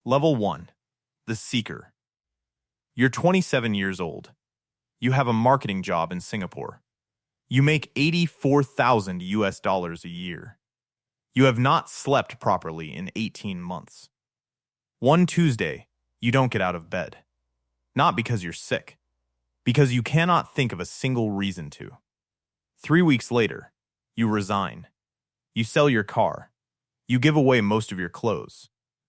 Level 1. The Seeker. You're 27 years old. You have a marketing job in Singapore. You make 84,000 US dollars a year. You have not slept properly in 18 months. One Tuesday, you don't get out of bed. Not because you're sick, because you cannot think of a single reason to. 3 weeks later, you resign. You sell your car. You give away most of your clothes.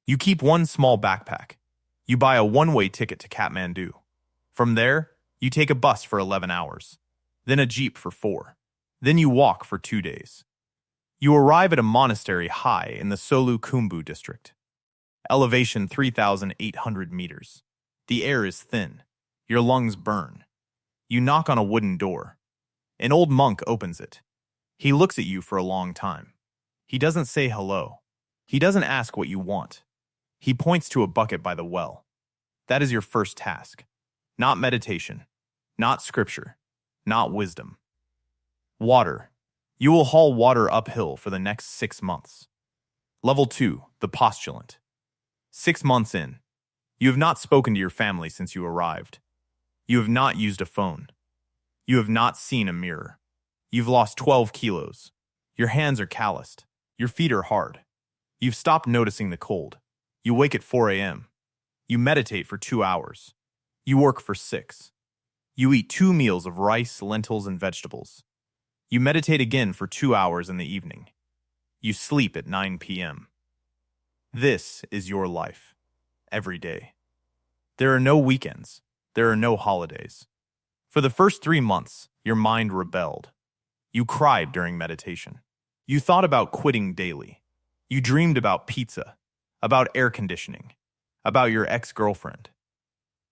You keep one small backpack. You buy a one-way ticket to Kathmandu. From there, you take a bus for 11 hours, then a jeep for 4. Then you walk for 2 days. You arrive at a monastery high in the Solu Khumbu district. Elevation 3,800 meters. The air is thin. Your lungs burn. You knock on a wooden door. An old monk opens it. He looks at you for a long time. He doesn't say hello. He doesn't ask what you want. He points to a bucket by the well. That is your first task. Not meditation. Not scripture. Not wisdom. Water. You will haul water uphill for the next 6 months. Level 2. The Postulant. 6 months in. You have not spoken to your family since you arrived. You have not used a phone. You have not seen a mirror. You've lost 12 kilos. Your hands are calloused. Your feet are hard. You've stopped noticing the cold. You wake at 4 a.m. You meditate for 2 hours. You work for 6. You eat 2 meals of rice, lentils, and vegetables. You meditate again for 2 hours in the evening. You sleep at 9 p.m. This is your life. Every day. There are no weekends. There are no holidays. For the first 3 months, your mind rebelled. You cried during meditation. You thought about quitting daily. You dreamed about pizza, about air conditioning, about your ex-girlfriend.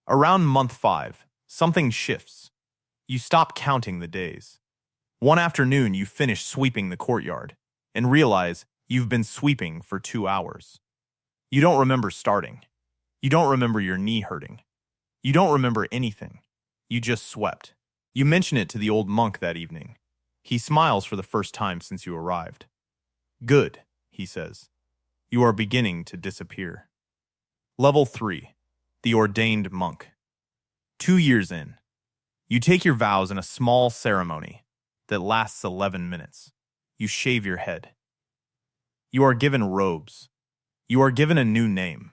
Around month 5, something shifts. You stop counting the days. One afternoon, you finish sweeping the courtyard and realize you've been sweeping for 2 hours. You don't remember starting. You don't remember your knee hurting. You don't remember anything. You just swept. You mention it to the old monk that evening. He smiles for the first time since you arrived. Good, he says. You are beginning to disappear. Level 3. The Ordained Monk. 2 years in. You take your vows in a small ceremony that lasts 11 minutes. You shave your head. You are given robes. You are given a new name.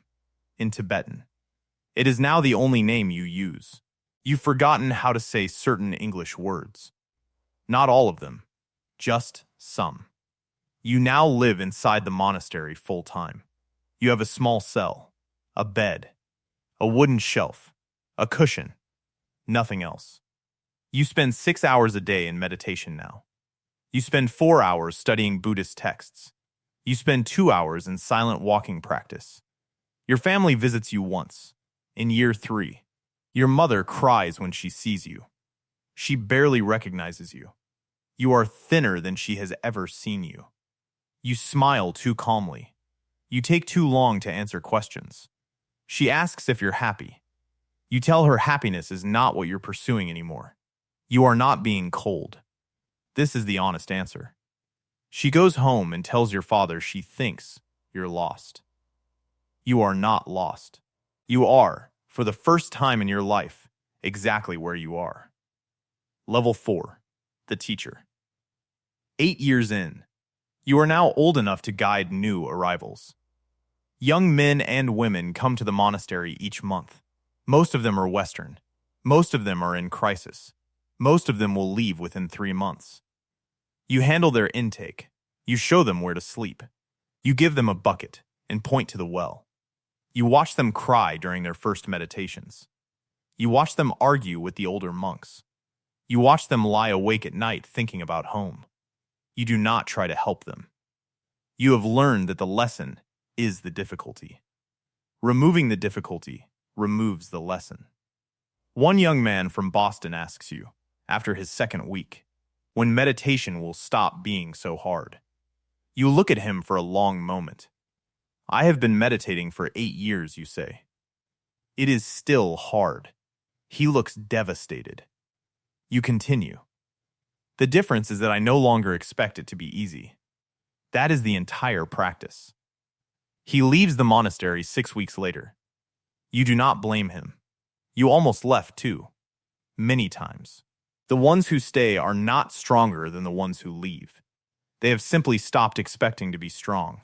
In Tibetan. It is now the only name you use. You've forgotten how to say certain English words. Not all of them. Just some. You now live inside the monastery full-time. You have a small cell, a bed, a wooden shelf, a cushion, nothing else. You spend 6 hours a day in meditation now. You spend 4 hours studying Buddhist texts. You spend 2 hours in silent walking practice. Your family visits you once, in year 3. Your mother cries when she sees you. She barely recognizes you. You are thinner than she has ever seen you. You smile too calmly. You take too long to answer questions. She asks if you're happy. You tell her happiness is not what you're pursuing anymore. You are not being cold. This is the honest answer. She goes home and tells your father she thinks you're lost. You are not lost. You are, for the first time in your life, exactly where you are. Level 4. The Teacher. 8 years in. You are now old enough to guide new arrivals. Young men and women come to the monastery each month. Most of them are Western. Most of them are in crisis. Most of them will leave within 3 months. You handle their intake. You show them where to sleep. You give them a bucket and point to the well. You watch them cry during their first meditations. You watch them argue with the older monks. You watch them lie awake at night thinking about home. You do not try to help them. You have learned that the lesson is the difficulty. Removing the difficulty removes the lesson. One young man from Boston asks you, after his second week, when meditation will stop being so hard. You look at him for a long moment. I have been meditating for 8 years, you say. It is still hard. He looks devastated. You continue. The difference is that I no longer expect it to be easy. That is the entire practice. He leaves the monastery 6 weeks later. You do not blame him. You almost left too. Many times. The ones who stay are not stronger than the ones who leave. They have simply stopped expecting to be strong.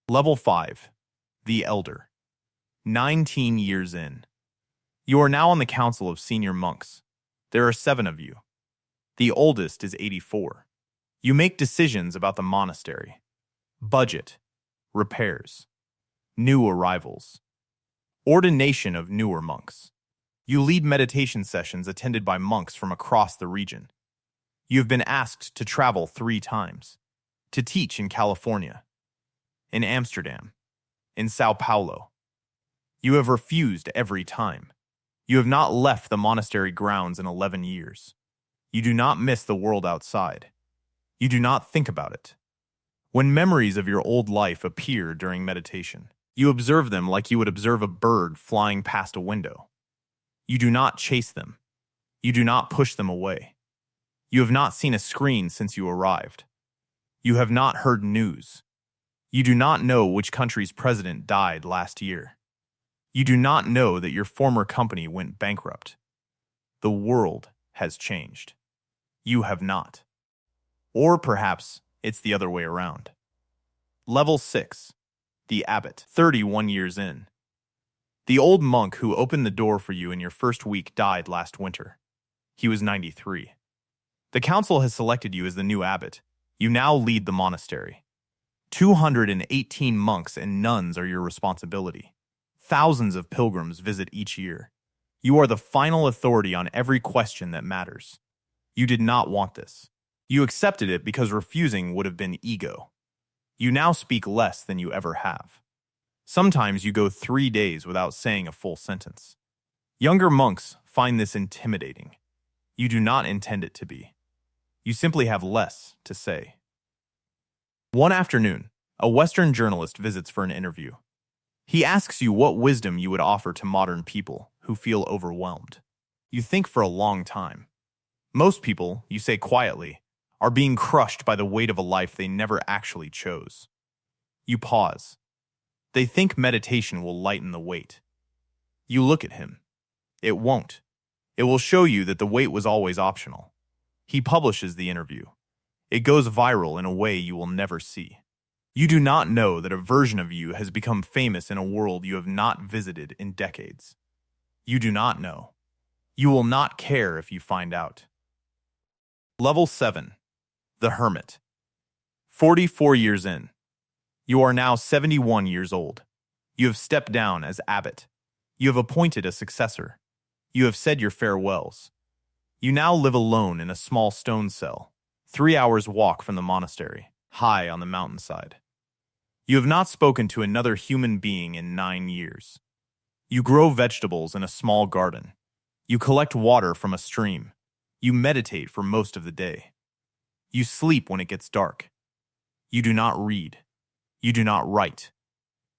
Level 5. The Elder. 19 years in. You are now on the council of senior monks. There are 7 of you. The oldest is 84. You make decisions about the monastery. Budget. Repairs. New arrivals. Ordination of newer monks. You lead meditation sessions attended by monks from across the region. You have been asked to travel 3 times. To teach in California. In Amsterdam. In Sao Paulo. You have refused every time. You have not left the monastery grounds in 11 years. You do not miss the world outside. You do not think about it. When memories of your old life appear during meditation, you observe them like you would observe a bird flying past a window. You do not chase them. You do not push them away. You have not seen a screen since you arrived. You have not heard news. You do not know which country's president died last year. You do not know that your former company went bankrupt. The world has changed. You have not. Or perhaps it's the other way around. Level 6. The Abbot, 31 years in. The old monk who opened the door for you in your first week died last winter. He was 93. The council has selected you as the new abbot. You now lead the monastery. 218 monks and nuns are your responsibility. Thousands of pilgrims visit each year. You are the final authority on every question that matters. You did not want this. You accepted it because refusing would have been ego. You now speak less than you ever have. Sometimes you go 3 days without saying a full sentence. Younger monks find this intimidating. You do not intend it to be. You simply have less to say. One afternoon, a Western journalist visits for an interview. He asks you what wisdom you would offer to modern people who feel overwhelmed. You think for a long time. Most people, you say quietly, are being crushed by the weight of a life they never actually chose. You pause. They think meditation will lighten the weight. You look at him. It won't. It will show you that the weight was always optional. He publishes the interview. It goes viral in a way you will never see. You do not know that a version of you has become famous in a world you have not visited in decades. You do not know. You will not care if you find out. Level 7. The Hermit. 44 years in. You are now 71 years old. You have stepped down as abbot. You have appointed a successor. You have said your farewells. You now live alone in a small stone cell, 3 hours' walk from the monastery, high on the mountainside. You have not spoken to another human being in 9 years. You grow vegetables in a small garden. You collect water from a stream. You meditate for most of the day. You sleep when it gets dark. You do not read. You do not write.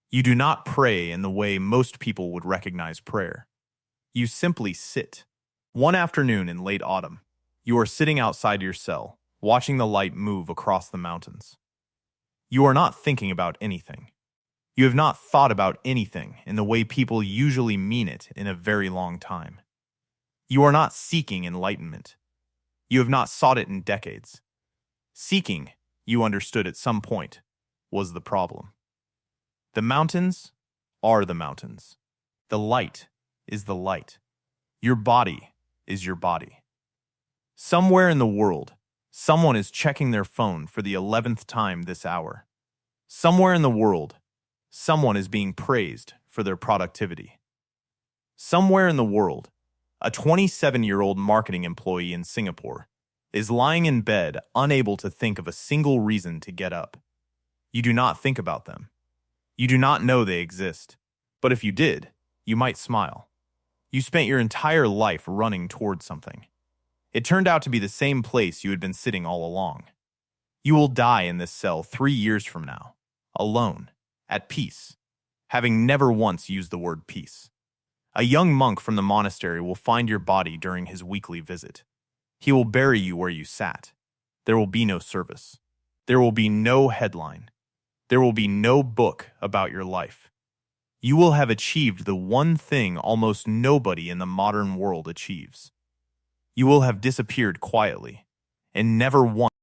You do not pray in the way most people would recognize prayer. You simply sit. One afternoon in late autumn, you are sitting outside your cell, watching the light move across the mountains. You are not thinking about anything. You have not thought about anything in the way people usually mean it in a very long time. You are not seeking enlightenment. You have not sought it in decades. Seeking, you understood at some point, was the problem. The mountains are the mountains. The light is the light. Your body is your body. Somewhere in the world, someone is checking their phone for the 11th time this hour. Somewhere in the world, someone is being praised for their productivity. Somewhere in the world, a 27-year-old marketing employee in Singapore is lying in bed, unable to think of a single reason to get up. You do not think about them. You do not know they exist. But if you did, you might smile. You spent your entire life running toward something. It turned out to be the same place you had been sitting all along. You will die in this cell 3 years from now, alone, at peace, having never once used the word peace. A young monk from the monastery will find your body during his weekly visit. He will bury you where you sat. There will be no service. There will be no headline. There will be no book about your life. You will have achieved the one thing almost nobody in the modern world achieves. You will have disappeared quietly and never once